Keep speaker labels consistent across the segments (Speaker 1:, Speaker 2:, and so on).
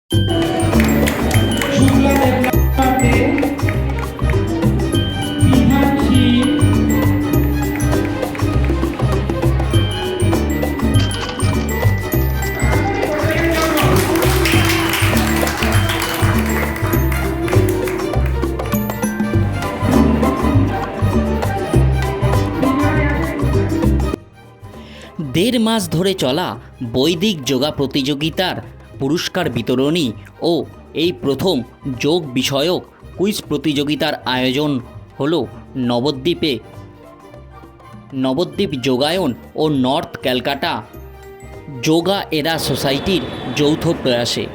Speaker 1: দেড় মাস ধরে চলা বৈদিক যোগা প্রতিযোগিতার পুরস্কার বিতরণী ও এই প্রথম যোগ বিষয়ক কুইজ প্রতিযোগিতার আয়োজন হলো নবদ্বীপ যোগায়ন ও নর্থ ক্যালকাটা যোগা এরা সোসাইটির যৌথ প্রয়াসে।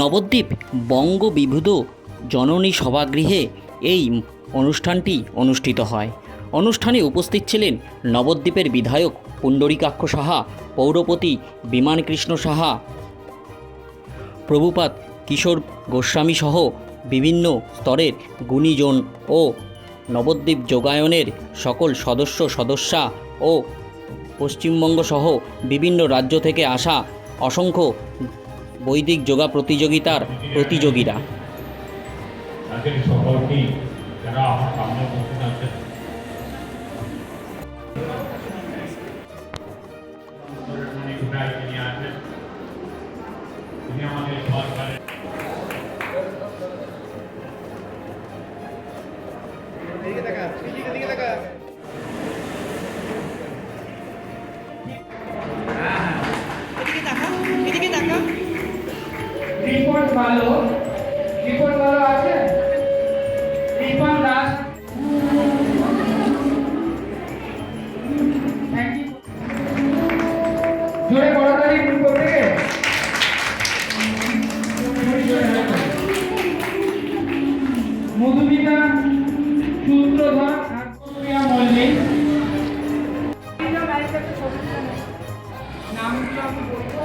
Speaker 1: নবদ্বীপ বঙ্গবিভূত জননী সভাগৃহে এই অনুষ্ঠানটি অনুষ্ঠিত হয়। অনুষ্ঠানে উপস্থিত ছিলেন নবদ্বীপের বিধায়ক পুণ্ডরীকাক্ষ সাহা, পৌরপতি বিমানকৃষ্ণ সাহা, প্রভুপাদ কিশোর গোস্বামী সহ বিভিন্ন স্তরের গুণীজন ও নবদ্বীপ যোগায়নের সকল সদস্যা ও পশ্চিমবঙ্গ সহ বিভিন্ন রাজ্য থেকে আসা অসংখ্য বৈদিক যোগা প্রতিযোগিতার প্রতিযোগীরা।
Speaker 2: রিপোর্ট ভালো আছে। রিপন দাস জোরে বড়দারি গ্রুপ থেকে মধুমিতা সূত্রধর আর প্রিয়া মল্লিক। নামগুলো আমি বলবো।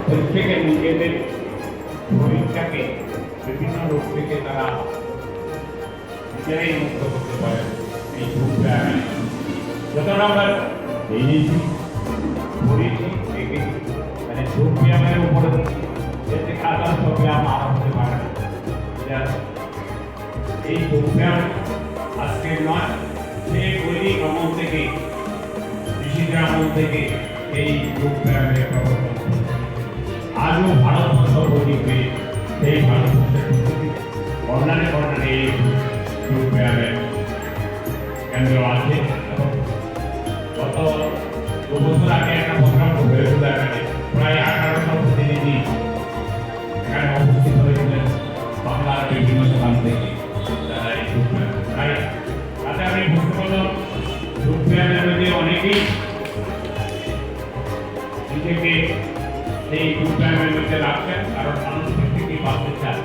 Speaker 3: প্রত্যেকে নিজেদের শরীরটাকে বিভিন্ন রোগ থেকে তারা নিজেরাই মুক্ত করতে পারে। এই যোগ ব্যায়ামে যতটা আমরা দেখেছি মানে যোগ ব্যায়ামের উপরে যেতে কাজ সব ব্যায়াম আরাম হতে পারে না। এই যোগ ব্যায়াম আজকে নয়, সে বৈদিক আমল থেকে ঋষিদের আমল থেকে এই যোগ ব্যায়ামের প্রবর্তন আজও ভারতবর্ষ বৈদিকে সেই ভারতবর্ষের বর্ণানে এই যোগ ব্যায়ামের কেন্দ্র আছে। গত 2 বছর আগে একটা প্রোগ্রাম হয়েছিল, এখানে প্রায় 1800 প্রতিনিধি এখানে উপস্থিত হয়েছিলেন বাংলার বিভিন্ন স্থান থেকে। তারা এই যোগ ব্যায়াম তাই তাতে আমি বুঝতে পারলাম যোগ ব্যায়ামের মধ্যে অনেকেই নিজেকে সেই যোগ ব্যায়ামের মধ্যে রাখছেন, কারণ মানসিক থেকে বাঁচতে চান।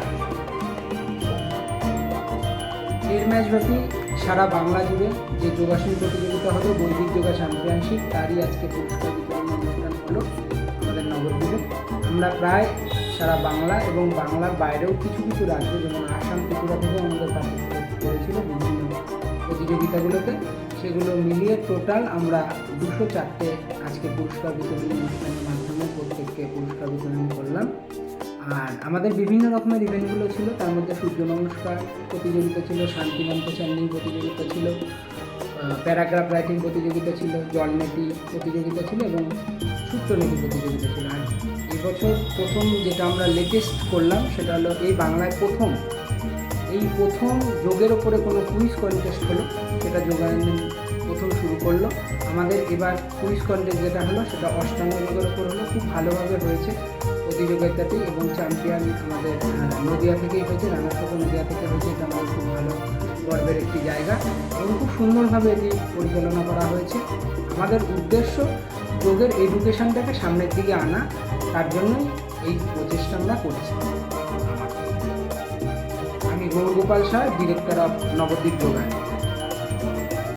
Speaker 4: দেড় মাসব্যাপী সারা বাংলা জুড়ে যে যোগাসন প্রতিযোগিতা হলো বৈদিক যোগা চ্যাম্পিয়নশিপ, তারই আজকে পুরস্কার বিতরণ অনুষ্ঠান হলো আমাদের নবদ্বীপে। আমরা প্রায় সারা বাংলা এবং বাংলার বাইরেও কিছু রাজ্য যেমন আসাম, ত্রিপুরা থেকে আমাদের পার্টিসিপেট করেছিল বিভিন্ন প্রতিযোগিতাগুলোতে। সেগুলো মিলিয়ে টোটাল আমরা 204টে আজকে পুরস্কার বিতরণ অনুষ্ঠানের মাধ্যমে প্রত্যেককে পুরস্কার বিতরণ করলাম। আর আমাদের বিভিন্ন রকমের ইভেন্টগুলো ছিল, তার মধ্যে সূর্য নমস্কার প্রতিযোগিতা ছিল, শান্তিমন্ত চ্যান্ডিং প্রতিযোগিতা ছিল, প্যারাগ্রাফ রাইটিং প্রতিযোগিতা ছিল, জলনেতি প্রতিযোগিতা ছিল এবং সূত্রনীতি প্রতিযোগিতা ছিল। আর এবছর প্রথম যেটা আমরা লেটেস্ট করলাম সেটা হলো এই বাংলায় প্রথম যোগের ওপরে কোনো কুইজ কন্টেস্ট হলো, সেটা যোগায়ন প্রথম শুরু করলো। আমাদের এবার কুইজ কন্টেস্ট যেটা হলো সেটা অষ্টাঙ্গ যোগের ওপর হলো, খুব ভালোভাবে হয়েছে প্রতিযোগিতাটি এবং চ্যাম্পিয়ন আমাদের নদিয়া থেকেই হয়েছে, রানাঘাট নদিয়া থেকে হয়েছে। এটা আমাদের খুব ভালো গর্বের একটি জায়গা এবং খুব সুন্দরভাবে এটি পরিচালনা করা হয়েছে। আমাদের উদ্দেশ্য যোগের এডুকেশনটাকে সামনের দিকে আনা, তার জন্যই এই প্রচেষ্টা আমরা করছি। Gourgopal Shah, director of Nabadwip যোগায়ন।